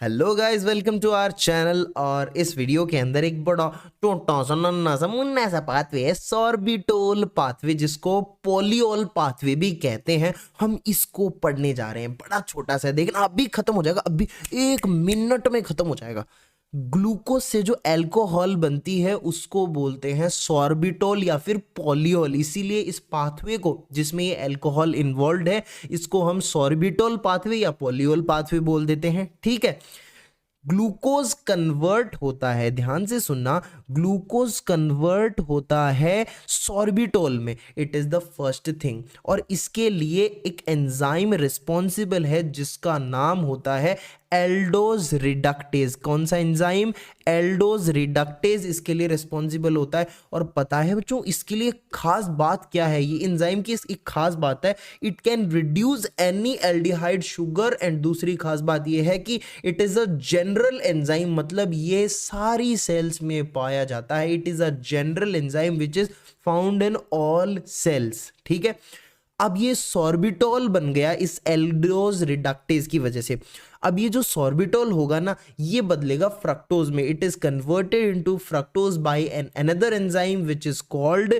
Hello guys, welcome to our channel. और इस video के अंदर एक बड़ा छोटा सा नन्ना सा मुन्ना सा पाथवे है, सॉर्बिटोल पाथवे, जिसको पोलियोल पाथवे भी कहते हैं। हम इसको पढ़ने जा रहे हैं। बड़ा छोटा सा है, देखना अभी खत्म हो जाएगा, अभी 1 मिनट में खत्म हो जाएगा। ग्लूकोज से जो अल्कोहल बनती है उसको बोलते हैं सॉर्बिटोल या फिर पॉलियोल। इसीलिए इस पाथवे को, जिसमें ये अल्कोहल इन्वॉल्व है, इसको हम सॉर्बिटोल पाथवे या पॉलियोल पाथवे बोल देते हैं। ठीक है। ग्लूकोज कन्वर्ट होता है, ध्यान से सुनना, ग्लूकोज कन्वर्ट होता है सॉर्बिटोल में। It is the first thing. और इसके लिए एक एंजाइम रिस्पॉन्सिबल है जिसका नाम होता है एल्डोज रिडक्टेज। कौन सा एंजाइम? एल्डोज रिडक्टेज इसके लिए रिस्पॉन्सिबल होता है। और पता है बच्चों, इसके लिए खास बात क्या है? ये एंजाइम की एक खास बात है, it can reduce any aldehyde sugar. And दूसरी खास बात ये है कि it is a general enzyme, मतलब ये सारी सेल्स में पाया जाता है। It is a general enzyme which is found in all cells. ठीक है। अब ये सॉर्बिटोल बन गया इस एल्डोज रिडक्टेज की वजह से। अब ये जो सॉर्बिटोल होगा ना, ये बदलेगा फ्रक्टोज में। It is converted into fructose by an another enzyme which is called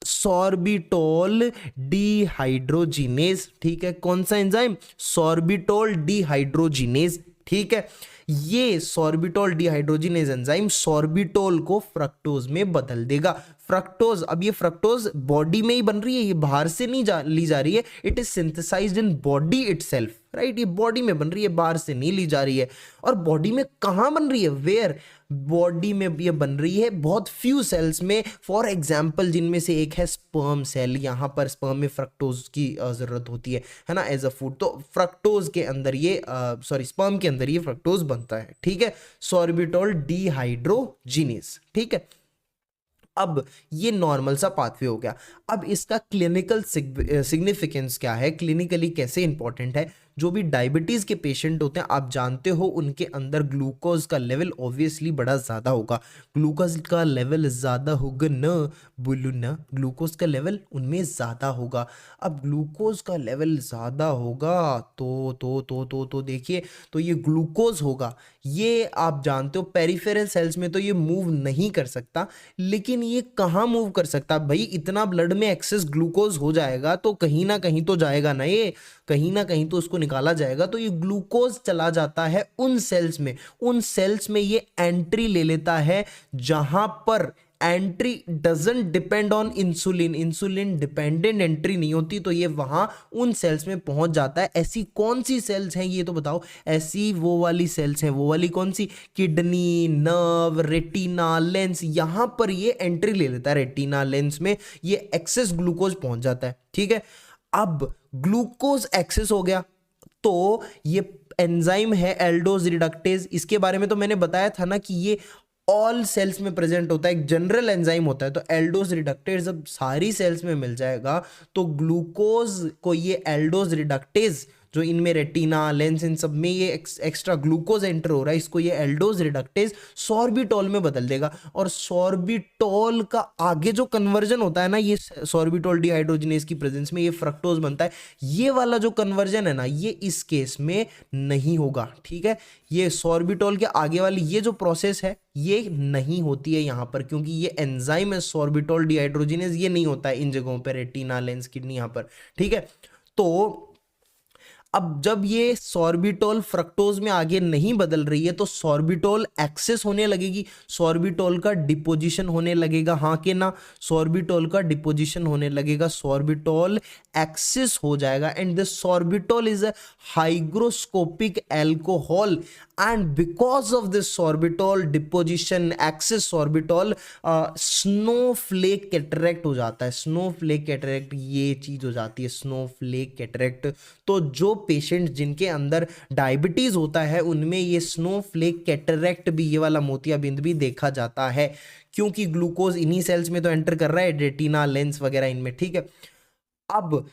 sorbitol dehydrogenase. ठीक है। कौन सा एंजाइम? Sorbitol dehydrogenase. ठीक है। ये सॉर्बिटोल डिहाइड्रोजिनेज एंजाइम सॉर्बिटोल को फ्रक्टोज में बदल देगा। फ्रक्टोज, अब ये फ्रक्टोज बॉडी में ही बन रही है, ये बाहर से नहीं ली जा रही है। It is synthesized in body itself, right. ये बॉडी में बन रही है, बाहर से नहीं ली जा रही है। और बॉडी में कहाँ बन रही है? वेयर? बॉडी में ये बन रही है बहुत फ्यू सेल्स में। फॉर एग्जाम्पल, जिनमें से एक है स्पर्म सेल। यहाँ पर स्पर्म में फ्रक्टोज की जरूरत होती है ना, एज अ फूड। तो फ्रक्टोज के अंदर ये स्पर्म के अंदर ये फ्रक्टोज बनता है। ठीक है। Sorbitol dehydrogenase. ठीक है। अब ये नॉर्मल सा पाथवे हो गया। अब इसका क्लिनिकल सिग्निफिकेंस क्या है, क्लिनिकली कैसे इंपॉर्टेंट है? जो भी डायबिटीज के पेशेंट होते हैं, आप जानते हो, उनके अंदर ग्लूकोज का लेवल ऑब्वियसली बड़ा ज़्यादा होगा। ग्लूकोज का लेवल ज़्यादा होगा न, बोलू न, ग्लूकोज का लेवल उनमें ज़्यादा होगा। अब ग्लूकोज का लेवल ज़्यादा होगा तो देखिए, तो ये ग्लूकोज होगा, ये आप जानते हो पेरिफेरल सेल्स में तो ये मूव नहीं कर सकता। लेकिन ये कहाँ मूव कर सकता? भाई इतना ब्लड में एक्सेस ग्लूकोज हो जाएगा तो कहीं ना कहीं तो जाएगा ना, ये कहीं ना कहीं तो उसको निकाला जाएगा। तो ये ग्लूकोज चला जाता है उन सेल्स में, उन सेल्स में ये एंट्री ले लेता है जहां पर entry doesn't depend on insulin. Insulin dependent entry नहीं होती, तो ये वहां उन सेल्स में पहुंच जाता है। ऐसी कौन सी सेल्स हैं ये तो बताओ? ऐसी वो वाली सेल्स हैं, वो वाली कौन सी? किडनी, नर्व, रेटिना, लेंस, यहां पर ये एंट्री ले लेता है। रेटिना, लेंस में ये एक्सेस ग्लूकोज पहुंच जाता है। ठीक है। अब ग्लूकोज एक्सेस हो गया तो ये एंजाइम है एल्डोज रिडक्टेज। इसके बारे में तो मैंने बताया था ना कि ये ऑल सेल्स में प्रेजेंट होता है, एक जनरल एंजाइम होता है। तो एल्डोज रिडक्टेज जब सारी सेल्स में मिल जाएगा तो ग्लूकोज को ये एल्डोज रिडक्टेज, जो इनमें रेटिना, लेंस, इन सब में ये एक्स्ट्रा ग्लूकोज एंटर हो रहा है, इसको ये एल्डोज रिडक्टेज सॉर्बिटोल में बदल देगा। और सॉर्बिटोल का आगे जो कन्वर्जन होता है ना, ये सॉर्बिटोल डिहाइड्रोजिनेज की प्रेजेंस में ये फ्रक्टोज बनता है। ये वाला जो कन्वर्जन है ना, ये इस केस में नहीं होगा। ठीक है। ये सॉर्बिटोल के आगे वाली ये जो प्रोसेस है ये नहीं होती है यहाँ पर, क्योंकि ये एंजाइम है सॉर्बिटोल डिहाइड्रोजिनेज, ये नहीं होता है इन जगहों पर, रेटिना, लेंस, किडनी, यहाँ पर। ठीक है। तो अब जब ये सॉर्बिटोल फ्रक्टोज में आगे नहीं बदल रही है तो सॉर्बिटोल एक्सेस होने लगेगी, सॉर्बिटोल का डिपोजिशन होने लगेगा। हाँ के ना? सॉर्बिटोल का डिपोजिशन होने लगेगा, सॉर्बिटोल एक्सेस हो जाएगा। And this sorbitol is a hygroscopic alcohol. And because of this sorbitol deposition, excess sorbitol, snowflake cataract हो जाता है। स्नोफ्लेक कैटरेक्ट ये चीज हो जाती है, स्नोफ्लेक कैटरेक्ट। तो जो पेशेंट जिनके अंदर डायबिटीज होता है उनमें ये स्नोफ्लेक कैटरेक्ट भी, ये वाला मोतियाबिंद भी देखा जाता है, क्योंकि ग्लूकोज इन्हीं सेल्स में तो एंटर कर रहा है, रेटिना, लेंस वगैरह इनमें। ठीक है। अब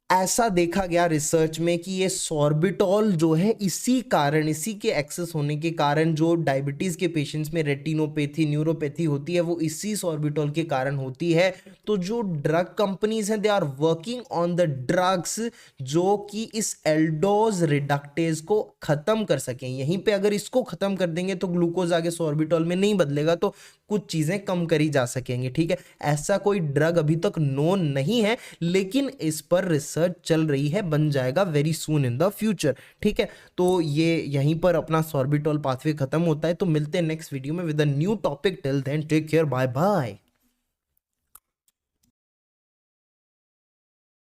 ऐसा देखा गया रिसर्च में कि ये सॉर्बिटॉल जो है इसी कारण, इसी के एक्सेस होने के कारण जो डायबिटीज़ के पेशेंट्स में रेटिनोपैथी, न्यूरोपैथी होती है वो इसी सॉर्बिटॉल के कारण होती है। तो जो ड्रग कंपनीज हैं they are working on the drugs जो कि इस एल्डोज रिडक्टेज को ख़त्म कर सकें। यहीं पे अगर इसको ख़त्म कर देंगे तो ग्लूकोज आगे सॉर्बिटॉल में नहीं बदलेगा, तो कुछ चीज़ें कम करी जा सकेंगी। ठीक है, ऐसा कोई ड्रग अभी तक नोन नहीं है, लेकिन इस पर रिसर्च चल रही है, बन जाएगा very soon in the future. ठीक है, तो ये यहीं पर अपना सॉर्बिटॉल पाथवे खत्म होता है। तो मिलते हैं नेक्स्ट वीडियो में with a new topic. Till then take care, bye bye.